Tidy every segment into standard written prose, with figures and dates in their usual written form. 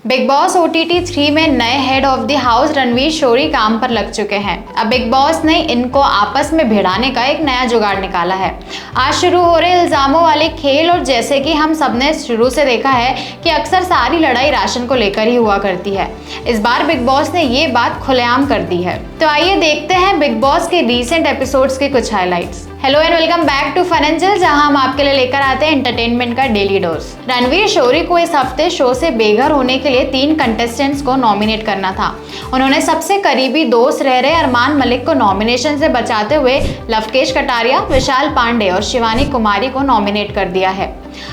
Big boss OTT 3 में नए head of the house Ranveer Shorey काम पर लग चुके हैं। अब बिग बॉस ने इनको आपस में भिड़ाने का एक नया जुगाड़ निकाला है। आज शुरू हो रहे इल्जामों वाले खेल, और जैसे कि हम सबने शुरू से देखा है कि अक्सर सारी लड़ाई राशन को लेकर ही हुआ करती है, इस बार बिग बॉस ने ये बात खुलेआम कर दी है। तो आइए देखते हैं बिग बॉस के रीसेंट एपिसोड्स के कुछ highlights. Hello and welcome back to fun and chill, जहां हम आपके लिए लेकर आते हैं एंटरटेनमेंट का डेली डोज। रणवीर शोरी को इस हफ्ते शो से बेघर होने के लिए 3 कंटेस्टेंट्स को नॉमिनेट करना था। उन्होंने सबसे करीबी दोस्त रह रहे अरमान मलिक को नॉमिनेशन से बचाते हुए लवकेश कटारिया, विशाल पांडे और शिवानी कुमारी को नॉमिनेट कर दिया है।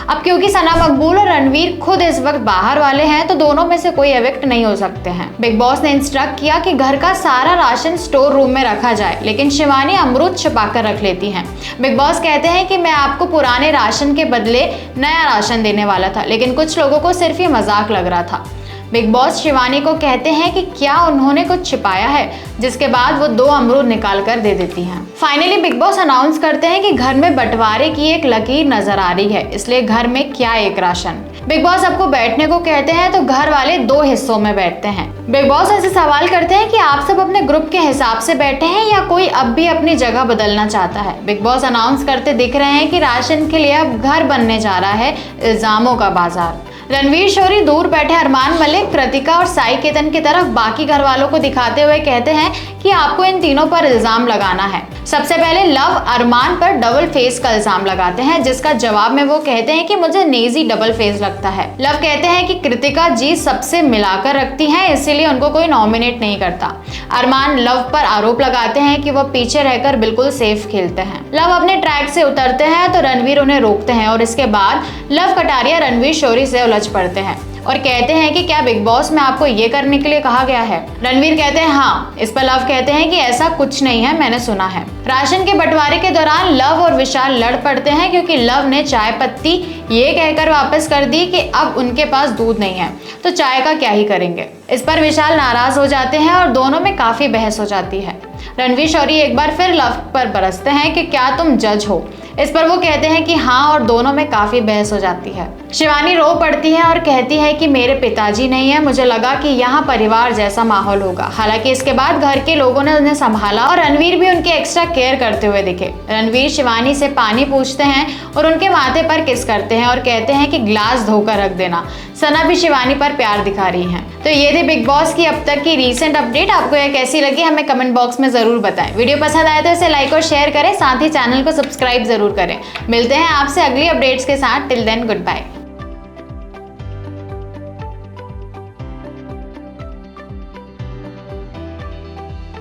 अब क्योंकि सना मकबूल और रणवीर खुद इस वक्त बाहर वाले हैं, तो दोनों में से कोई एविक्ट नहीं हो सकते हैं। बिग बॉस ने इंस्ट्रक्ट किया कि घर का सारा राशन स्टोर रूम में रखा जाए, लेकिन शिवानी अमरूद छिपाकर रख लेती हैं। बिग बॉस कहते हैं कि मैं आपको पुराने राशन के बदले नया राशन देने वाला था, लेकिन कुछ लोगों को सिर्फ ये मजाक लग रहा था। बिग बॉस शिवानी को कहते हैं कि क्या उन्होंने कुछ छिपाया है, जिसके बाद वो 2 अमरूद निकाल कर दे देती हैं। फाइनली बिग बॉस अनाउंस करते हैं कि घर में बंटवारे की एक लकीर नजर आ रही है, इसलिए घर में क्या एक राशन। बिग बॉस सबको बैठने को कहते हैं, तो घर वाले 2 हिस्सों में बैठते हैं। बिग बॉस ऐसे सवाल करते हैं कि आप सब अपने ग्रुप के हिसाब से बैठे हैं या कोई अब भी अपनी जगह बदलना चाहता है। बिग बॉस अनाउंस करते दिख रहे हैं कि राशन के लिए अब घर बनने जा रहा है इल्जामों का बाजार। रणवीर शोरी दूर बैठे अरमान मलिक, कृतिका और साई केतन की तरफ बाकी घर वालों को दिखाते हुए कहते हैं कि आपको इन तीनों पर इल्जाम लगाना है। सबसे पहले लव अरमान पर डबल फेस का इल्जाम लगाते हैं, जिसका जवाब में वो कहते हैं कि मुझे नेजी डबल फेस लगता है। लव कहते हैं कि कृतिका जी सबसे मिलाकर रखती हैं, इसीलिए उनको कोई नॉमिनेट नहीं करता। अरमान लव पर आरोप लगाते हैं कि वो पीछे रहकर बिल्कुल सेफ खेलते हैं। लव अपने ट्रैक से उतरते हैं तो रणवीर उन्हें रोकते हैं, और इसके बाद लव कटारिया रणवीर शोरी से उलझ पड़ते हैं और कहते हैं कि क्या बिग बॉस में आपको ये करने के लिए कहा गया है। रणवीर कहते हैं हाँ। इस पर लव कहते हैं कि ऐसा कुछ नहीं है, मैंने सुना है। राशन के बंटवारे के दौरान लव और विशाल लड़ पड़ते हैं, क्योंकि लव ने चाय पत्ती ये कहकर वापस कर दी कि अब उनके पास दूध नहीं है, तो चाय का क्या ही करेंगे। इस पर विशाल नाराज हो जाते हैं और दोनों में काफी बहस हो जाती है। रणवीर शोरी एक बार फिर लव पर बरसते हैं कि क्या तुम जज हो। इस पर वो कहते हैं कि हाँ, और दोनों में काफी बहस हो जाती है। शिवानी रो पड़ती है और कहती है कि मेरे पिताजी नहीं है, मुझे लगा कि यहाँ परिवार जैसा माहौल होगा। हालांकि इसके बाद घर के लोगों ने उन्हें संभाला और रणवीर भी उनके एक्स्ट्रा केयर करते हुए दिखे। रणवीर शिवानी से पानी पूछते हैं और उनके माथे पर किस करते हैं और कहते हैं कि ग्लास धोकर रख देना। सना भी शिवानी पर प्यार दिखा रही हैं। तो ये थी बिग बॉस की अब तक की रीसेंट अपडेट। आपको यह कैसी लगी हमें कमेंट बॉक्स में जरूर बताएं। वीडियो पसंद आए तो इसे लाइक और शेयर करें, साथ ही चैनल को सब्सक्राइब जरूर करें। मिलते हैं आपसे अगली अपडेट्स के साथ। Till then good bye.